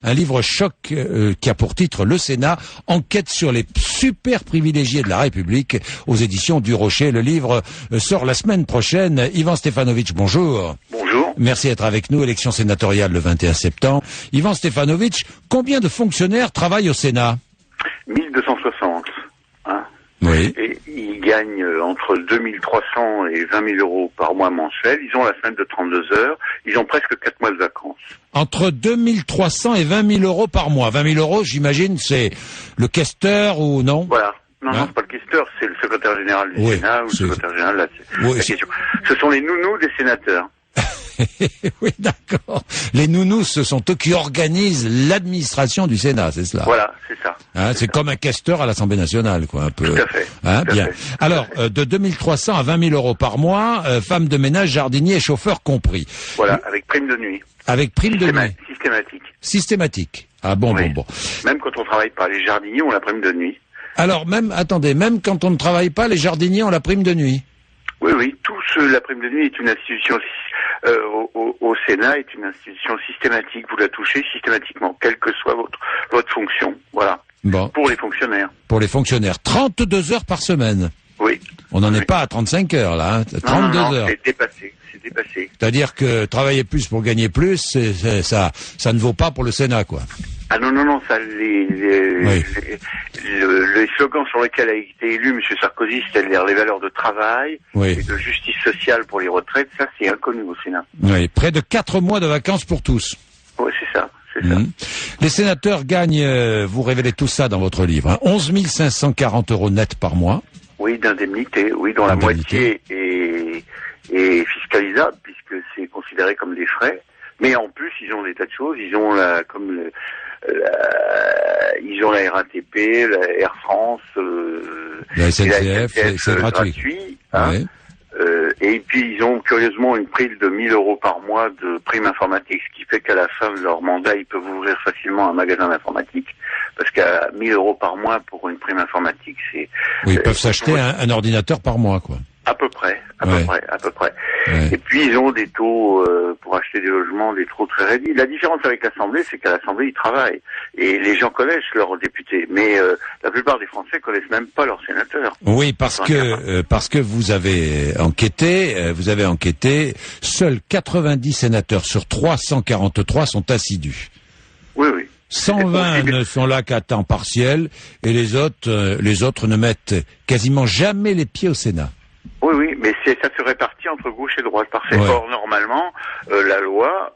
Un livre choc qui a pour titre Le Sénat, enquête sur les super privilégiés de la République aux éditions du Rocher. Le livre sort la semaine prochaine. Ivan Stefanovic, bonjour. Bonjour. Merci d'être avec nous. Élection sénatoriale le 21 septembre. Ivan Stefanovic, combien de fonctionnaires travaillent au Sénat? 1260. Hein. Oui. Et ils gagnent entre 2300 et 20 000 euros par mois mensuel. Ils ont la semaine de 32 heures. Ils ont presque 4 mois de vacances. Entre 2300 et 20 000 euros par mois. 20 000 euros, j'imagine, c'est le questeur ou non? Voilà. Non, hein? non, c'est pas le questeur, c'est le secrétaire général du Sénat ou le secrétaire général de la question. Ce sont les nounous des sénateurs. Oui, d'accord. Les nounous, ce sont eux qui organisent l'administration du Sénat, c'est cela? Voilà, c'est ça. Hein, c'est comme un questeur à l'Assemblée nationale, quoi, un peu. Tout à fait. Hein, tout bien. à fait. Alors, de 2300 à 20 000 euros par mois, femmes de ménage, jardiniers et chauffeurs compris. Voilà, avec prime de nuit. Avec prime de nuit. Systématique. Systématique. Ah bon, Oui. bon. Même quand on travaille pas, les jardiniers ont la prime de nuit. Alors, même quand on ne travaille pas, les jardiniers ont la prime de nuit. Oui, la prime de nuit est une institution au Sénat est une institution systématique. Vous la touchez systématiquement, quelle que soit votre fonction. Voilà. Bon. Pour les fonctionnaires. Pour les fonctionnaires. 32 heures par semaine. Oui. On n'en est pas à 35 heures, là. Hein. 32 heures. C'est dépassé. C'est-à-dire que travailler plus pour gagner plus, ça ne vaut pas pour le Sénat, quoi. Ah non, ça, les slogans sur lesquels a été élu M. Sarkozy, c'est-à-dire les valeurs de travail et de justice sociale pour les retraites, ça c'est inconnu au Sénat. Oui, près de 4 mois de vacances pour tous. Oui, c'est ça. Les sénateurs gagnent, vous révélez tout ça dans votre livre, hein, 11 540 euros net par mois. Oui, d'indemnité, oui, dont la moitié est fiscalisable puisque c'est considéré comme des frais. Mais en plus, ils ont des tas de choses. Ils ont ils ont la RATP, la Air France, la SNCF, c'est gratuit. Hein. Ouais. Et puis ils ont curieusement une prime de 1 000 euros par mois de prime informatique, ce qui fait qu'à la fin de leur mandat, ils peuvent ouvrir facilement un magasin d'informatique. Parce qu'à 1 000 euros par mois pour une prime informatique, c'est... Oui, ils peuvent s'acheter un ordinateur par mois, quoi. À peu près. Ouais. Et puis ils ont des taux pour acheter des logements, des taux très réduits. La différence avec l'Assemblée, c'est qu'à l'Assemblée ils travaillent et les gens connaissent leurs députés, mais la plupart des Français connaissent même pas leurs sénateurs. Oui, parce que vous avez enquêté, seuls 90 sénateurs sur 343 sont assidus. Oui. 120 ne sont là qu'à temps partiel et les autres ne mettent quasiment jamais les pieds au Sénat. Oui, mais ça se répartit entre gauche et droite. Parfait. Ouais. Or, normalement, la loi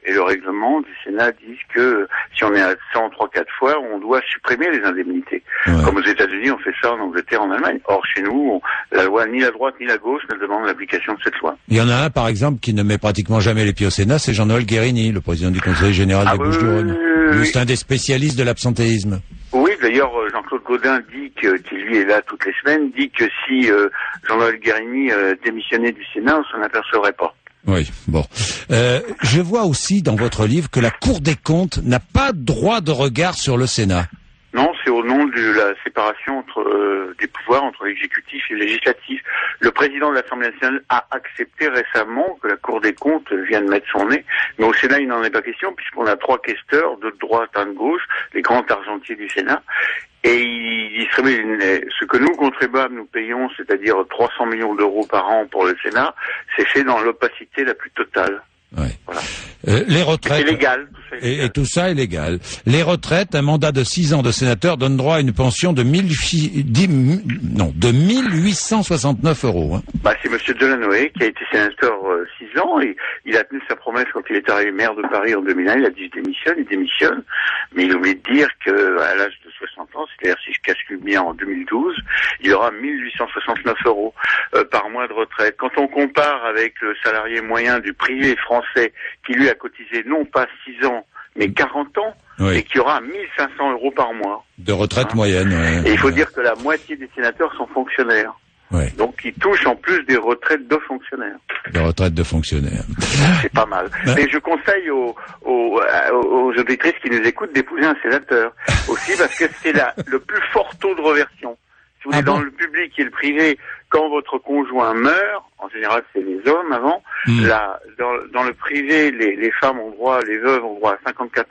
et le règlement du Sénat disent que si on est à 103-4 fois, on doit supprimer les indemnités. Ouais. Comme aux États-Unis, on fait ça en Angleterre, en Allemagne. Or, chez nous, la loi, ni la droite ni la gauche ne demande l'application de cette loi. Il y en a un, par exemple, qui ne met pratiquement jamais les pieds au Sénat, c'est Jean-Noël Guérini, le président du Conseil général des Bouches-du-Rhône. C'est un des spécialistes de l'absentéisme. Oui, d'ailleurs, Jean-Claude Gaudin dit qui lui est là toutes les semaines, dit que si Jean-Noël Guérini démissionnait du Sénat, on s'en apercevrait pas. Oui, bon. Je vois aussi dans votre livre que la Cour des comptes n'a pas droit de regard sur le Sénat. Non, c'est au nom de la séparation des pouvoirs entre l'exécutif et le législatif. Le président de l'Assemblée nationale a accepté récemment que la Cour des comptes vienne mettre son nez, mais au Sénat il n'en est pas question puisqu'on a 3 questeurs, 2 de droite, 1 de gauche, les grands argentiers du Sénat, et ils distribuent ce que nous contribuables nous payons, c'est-à-dire 300 millions d'euros par an pour le Sénat, c'est fait dans l'opacité la plus totale. Ouais. Voilà. Les retraites. C'est légal, tout ça est légal. Et tout ça est légal. Les retraites, un mandat de 6 ans de sénateur donne droit à une pension de 1869 euros. Hein. C'est monsieur Delanoë qui a été sénateur 6 ans et il a tenu sa promesse quand il est arrivé maire de Paris en 2001. Il a dit il démissionne, mais il oublie de dire qu'à l'âge de 60 ans, c'est-à-dire si je calcule bien en 2012, il aura 1869 euros par mois de retraite. Quand on compare avec le salarié moyen du privé français qui lui a cotisé non pas 6 ans, mais 40 ans, oui. Et qui aura 1500 euros par mois. De retraite moyenne, ouais. Et il faut dire que la moitié des sénateurs sont fonctionnaires. Ouais. Donc ils touchent en plus des retraites de fonctionnaires. Des retraites de fonctionnaires. C'est pas mal. Mais je conseille aux auditrices qui nous écoutent d'épouser un sénateur. Aussi parce que c'est le plus fort taux de reversion. Si vous êtes dans le public et le privé, quand votre conjoint meurt, en général c'est les hommes avant, là, dans le privé, les femmes ont droit, les veuves ont droit à 54%,